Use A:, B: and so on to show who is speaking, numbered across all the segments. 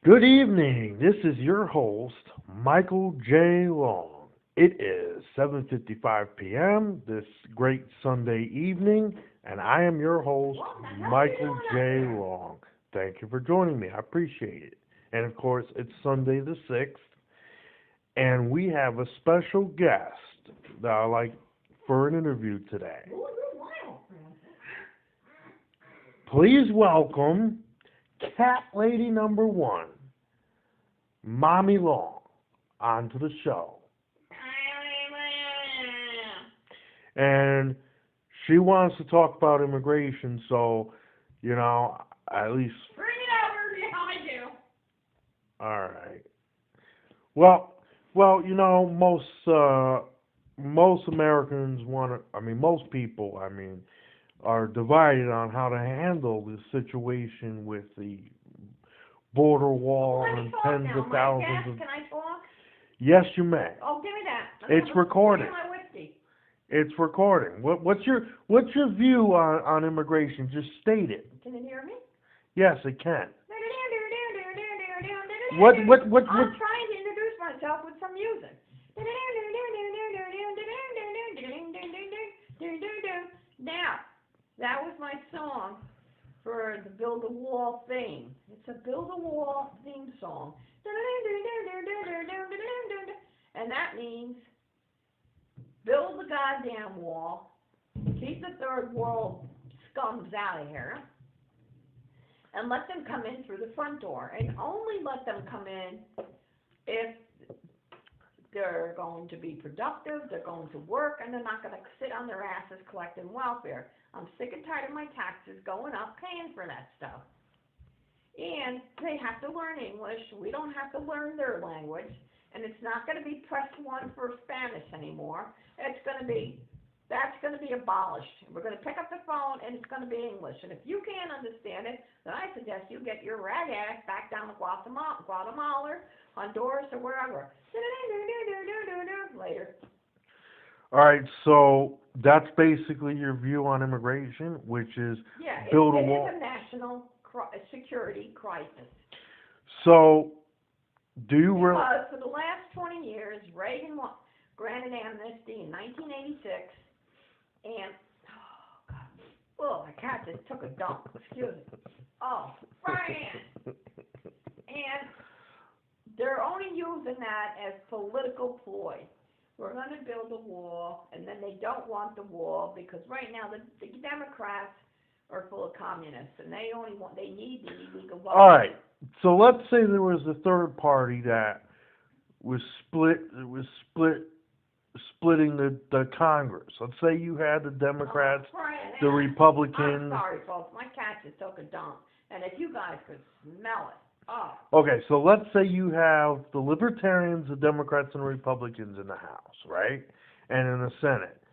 A: Good evening. This is your host, Michael J. Long. It is 7:55 p.m. this great Sunday evening, and I am your host, Michael J. Long. Thank you for joining me. I appreciate it. And of course, it's Sunday the 6th, and we have a special guest that I like for an interview today. Please welcome Cat Lady number 1. Mommy Long, onto the show. And she wants to talk about immigration, so, at least...
B: Bring it over, yeah, I do.
A: All right. Well, most Americans most people, are divided on how to handle this situation with the border wall and tens of thousands of...
B: Can I talk?
A: Yes, you may.
B: Oh, give me that.
A: It's recording.
B: My whiskey.
A: It's recording. What's your view on immigration? Just state it.
B: Can you hear me?
A: Yes, it can.
B: I'm trying to introduce myself with some music. Now, that was my song for the Build a Wall theme. It's a Build a Wall theme song. And that means build the goddamn wall, keep the third world scums out of here, and let them come in through the front door. And only let them come in if they're going to be productive, they're going to work, and they're not going to sit on their asses collecting welfare. I'm sick and tired of my taxes going up, paying for that stuff. And they have to learn English. We don't have to learn their language. And it's not going to be press 1 for Spanish anymore. That's going to be abolished. We're going to pick up the phone, and it's going to be English. And if you can't understand it, then I suggest you get your rag ass back down to Guatemala, Honduras, or wherever. Later.
A: All right, so that's basically your view on immigration, which is build a wall.
B: It is a national security crisis.
A: So, do you really...
B: Because for the last 20 years, Reagan granted amnesty in 1986, and, my cat just took a dump. Excuse me. Oh, Brian! And they're only using that as political ploy. We're going to build a wall, and then they don't want the wall because right now the Democrats are full of communists, and they need the illegal vote.
A: All right. So let's say there was a third party that was splitting the Congress. Let's say you had the Democrats, the Republicans.
B: I'm sorry, folks. My cat just took a dump, and if you guys could smell it. Oh.
A: Okay, so let's say you have the Libertarians, the Democrats, and the Republicans in the House, right? And in the Senate.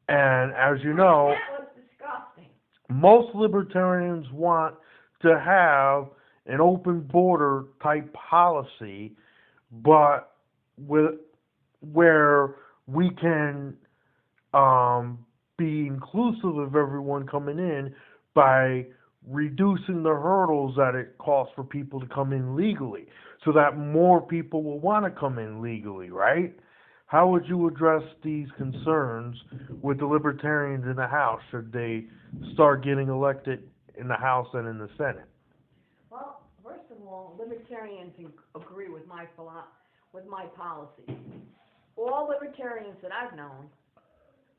A: And as you know,
B: that was disgusting.
A: Most Libertarians want to have an open border type policy, but where we can be inclusive of everyone coming in by reducing the hurdles that it costs for people to come in legally, so that more people will want to come in legally, right? How would you address these concerns with the Libertarians in the House should they start getting elected in the House and in the Senate?
B: Well, first of all, Libertarians agree with my policy. All Libertarians that I've known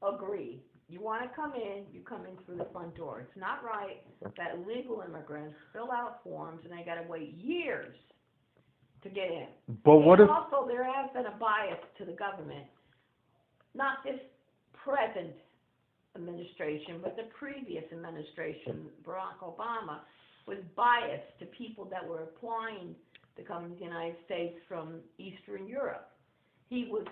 B: agree. You want to come in, you come in through the front door. It's not right that illegal immigrants fill out forms and they got to wait years to get in.
A: But what if...
B: Also, there has been a bias to the government. Not this present administration, but the previous administration, Barack Obama, was biased to people that were applying to come to the United States from Eastern Europe. He was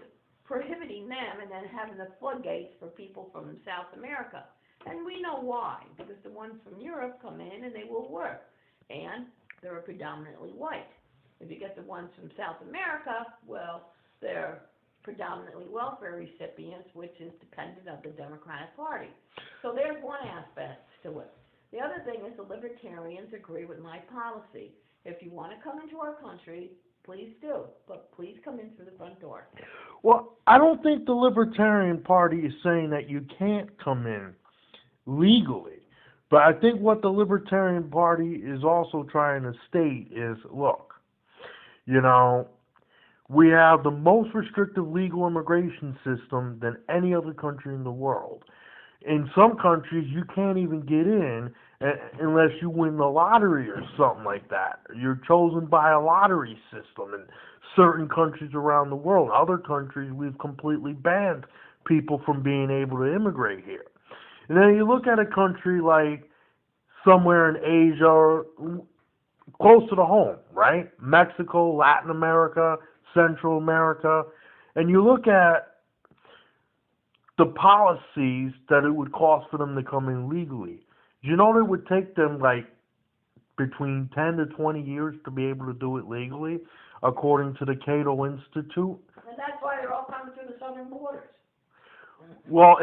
B: prohibiting them and then having the floodgates for people from South America. And we know why, because the ones from Europe come in and they will work, and they're predominantly white. If you get the ones from South America, well, they're predominantly welfare recipients, which is dependent on the Democratic Party. So there's one aspect to it. The other thing is the Libertarians agree with my policy. If you want to come into our country, please do, but please come in through the front door.
A: Well, I don't think the Libertarian Party is saying that you can't come in legally. But I think what the Libertarian Party is also trying to state is, look, you know, we have the most restrictive legal immigration system than any other country in the world. In some countries, you can't even get in unless you win the lottery or something like that. You're chosen by a lottery system in certain countries around the world. Other countries, we've completely banned people from being able to immigrate here. And then you look at a country like somewhere in Asia or close to the home, right? Mexico, Latin America, Central America, and you look at the policies that it would cost for them to come in legally. Do you know it would take them like between 10 to 20 years to be able to do it legally, according to the Cato Institute?
B: And that's why they're all coming through the southern borders.
A: Well,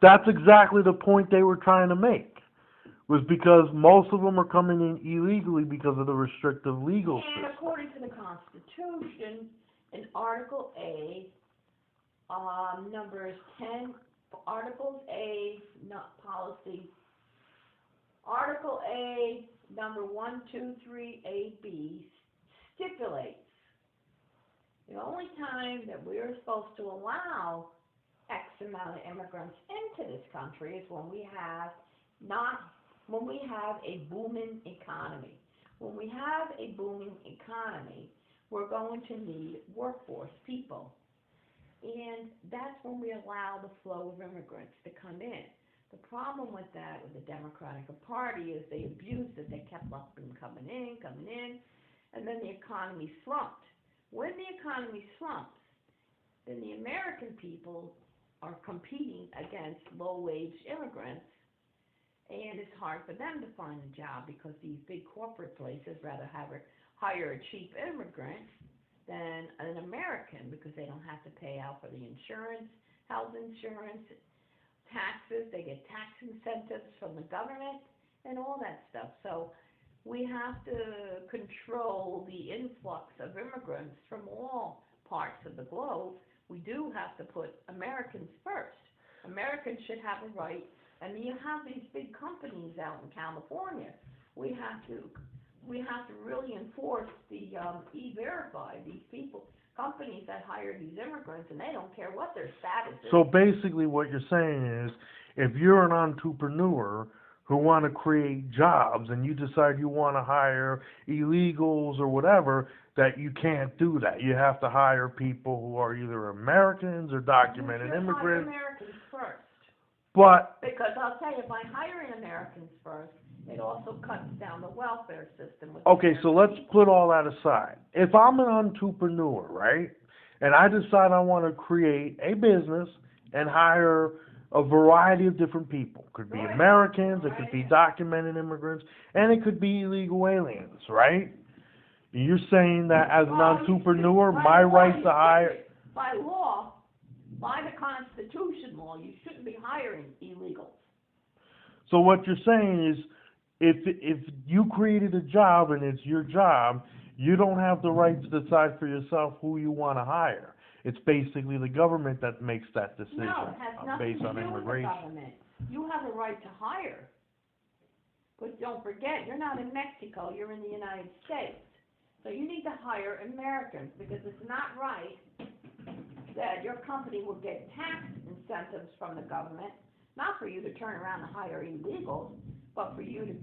A: that's exactly the point they were trying to make, was because most of them are coming in illegally because of the restrictive legal system.
B: And according to the Constitution, in Article A, numbers 10, Articles A, not policy, Article A, number 1, 2, 3, A, B, stipulates the only time that we're supposed to allow X amount of immigrants into this country is when we have a booming economy. When we have a booming economy, we're going to need workforce people. And that's when we allow the flow of immigrants to come in. The problem with that, with the Democratic Party, is they abused it. They kept up and coming in, and then the economy slumped. When the economy slumps, then the American people are competing against low-wage immigrants, and it's hard for them to find a job because these big corporate places rather hire a cheap immigrant than an American because they don't have to pay out for the insurance, health insurance, taxes. They get tax incentives from the government and all that stuff. So we have to control the influx of immigrants from all parts of the globe. We do have to put Americans first. Americans should have a right, and you have these big companies out in California. We have to really enforce the E-Verify, these companies that hire these immigrants, and they don't care what their status is.
A: So basically what you're saying is, if you're an entrepreneur who want to create jobs and you decide you want to hire illegals or whatever, that you can't do that. You have to hire people who are either Americans or documented immigrants.
B: Hire Americans first.
A: But
B: because I'll tell you, by hiring Americans first, it also cuts down the welfare system.
A: Okay, so let's put all that aside. If I'm an entrepreneur, right, and I decide I want to create a business and hire a variety of different people. Could be Americans, it could be documented immigrants, and it could be illegal aliens, right? You're saying that as an entrepreneur, my right to hire...
B: By law, by the Constitution law, you shouldn't be hiring illegals.
A: So what you're saying is, if you created a job and it's your job, you don't have the right to decide for yourself who you want to hire. It's basically the government that makes that decision based on immigration.
B: With the government. You have a right to hire. But don't forget, you're not in Mexico, you're in the United States. So you need to hire Americans, because it's not right that your company will get tax incentives from the government, not for you to turn around and hire illegals, but for you to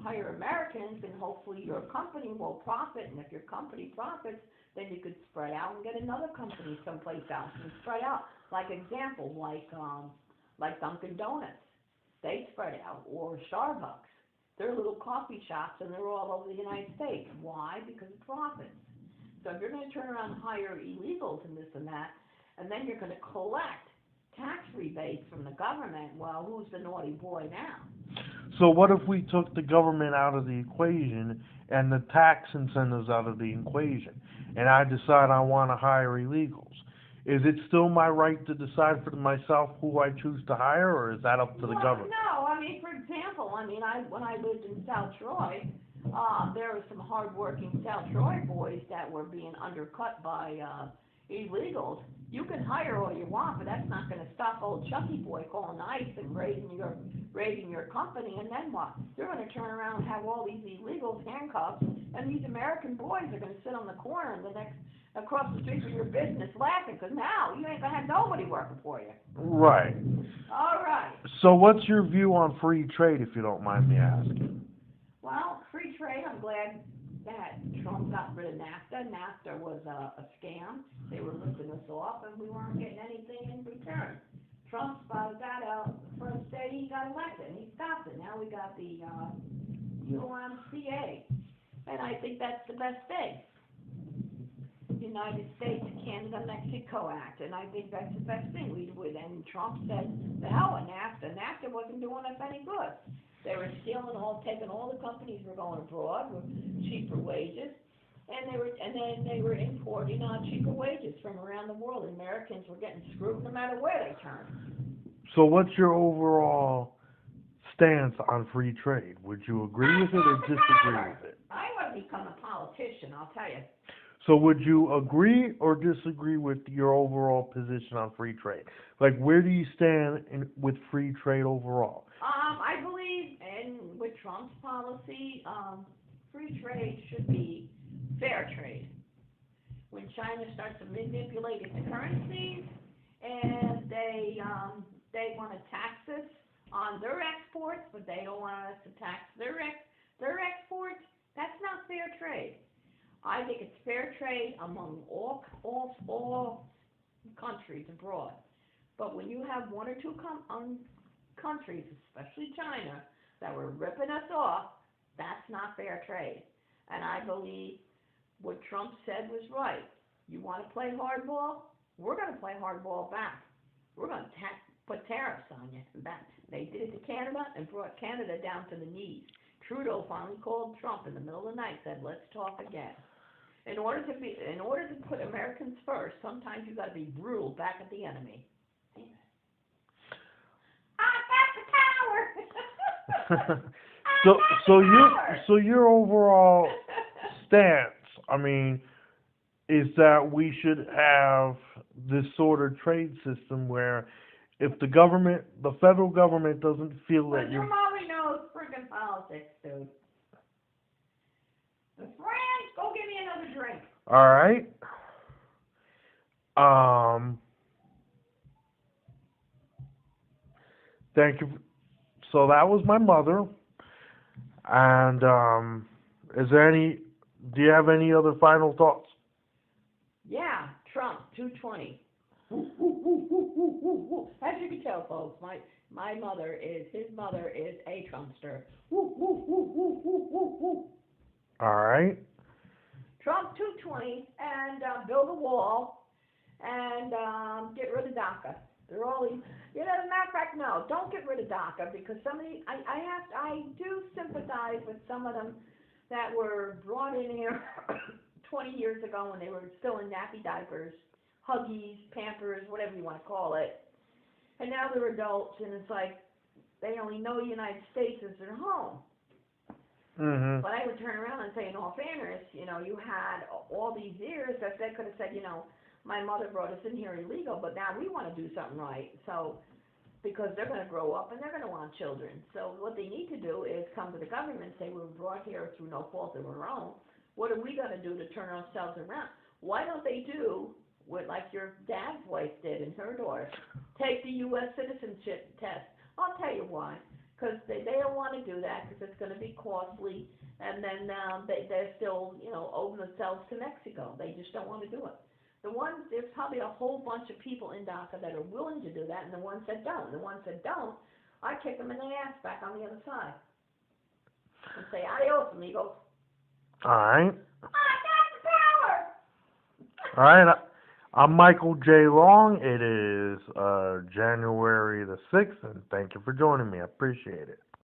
B: hire Americans, and hopefully your company will profit. And if your company profits, then you could spread out and get another company someplace else and spread out. Like example, like Dunkin' Donuts, they spread out, or Starbucks. They're little coffee shops, and they're all over the United States. Why? Because of profits. So if you're going to turn around and hire illegals and this and that, and then you're going to collect tax rebates from the government, well, who's the naughty boy now?
A: So what if we took the government out of the equation and the tax incentives out of the equation, and I decide I want to hire illegals? Is it still my right to decide for myself who I choose to hire, or is that up to the government?
B: No, for example, when I lived in South Troy, there were some hard-working South Troy boys that were being undercut by illegals. You can hire all you want, but that's not going to stop old Chucky Boy calling ICE and raiding your company. And then what? You're going to turn around and have all these illegals handcuffed, and these American boys are going to sit on the corner and across the street from your business laughing, because now you ain't going to have nobody working for you.
A: Right.
B: All right.
A: So what's your view on free trade, if you don't mind me asking?
B: Well, free trade, I'm glad that Trump got rid of NAFTA. NAFTA was a scam. They were ripping us off, and we weren't getting anything in return. Trump spotted that out the first day he got elected, and he stopped it. Now we got the USMCA, and I think that's the best thing. United States, Canada, Mexico Act, and I think that's the best thing. And Trump said, the hell with NAFTA. NAFTA wasn't doing us any good. They were taking all the companies were going abroad with cheaper wages, and then they were importing cheaper wages from around the world. Americans were getting screwed no matter where they turned.
A: So what's your overall stance on free trade? Would you agree with it or disagree with it?
B: I want to become a politician, I'll tell you.
A: So would you agree or disagree with your overall position on free trade? Like, where do you stand with free trade overall?
B: I believe with Trump's policy, free trade should be fair trade. When China starts to manipulate its currencies and they want to tax us on their exports, but they don't want us to tax their exports, that's not fair trade. I think it's fair trade among all countries abroad. But when you have one or two countries, especially China, that were ripping us off, that's not fair trade. And I believe what Trump said was right. You want to play hardball? We're going to play hardball back. We're going to put tariffs on you. They did it to Canada and brought Canada down to the knees. Trudeau finally called Trump in the middle of the night, said, "Let's talk again." In order to put Americans first, sometimes you got to be brutal back at the enemy. I got the power.
A: So your overall stance, I mean, is that we should have this sort of trade system where if the federal government doesn't feel that
B: your mommy knows friggin' politics, dude. Friends, go give me another drink.
A: All right. Thank you. So that was my mother. And do you have any other final thoughts?
B: Yeah, Trump, 220. As you can tell, folks, his mother is a Trumpster.
A: All right.
B: Trump 220 and build a wall and get rid of DACA. They're all these, as a matter of fact, no, don't get rid of DACA because I do sympathize with some of them that were brought in here 20 years ago when they were still in nappy diapers, Huggies, Pampers, whatever you want to call it. And now they're adults and it's like they only know the United States as their home.
A: Mm-hmm.
B: But I would turn around and say, in all fairness, you had all these years that they could have said, my mother brought us in here illegal, but now we want to do something right. So, because they're going to grow up and they're going to want children. So what they need to do is come to the government and say, we were brought here through no fault of our own. What are we going to do to turn ourselves around? Why don't they do what like your dad's wife did and her daughter? Take the U.S. citizenship test. I'll tell you why. Because they don't want to do that because it's going to be costly, and then they're still, owe themselves to Mexico. They just don't want to do it. There's probably a whole bunch of people in DACA that are willing to do that, and the ones that don't. The ones that don't, I kick them in the ass back on the other side and say, adios, amigos.
A: All right.
B: I got the power.
A: All right. I'm Michael J. Long. It is January the 6th, and thank you for joining me. I appreciate it.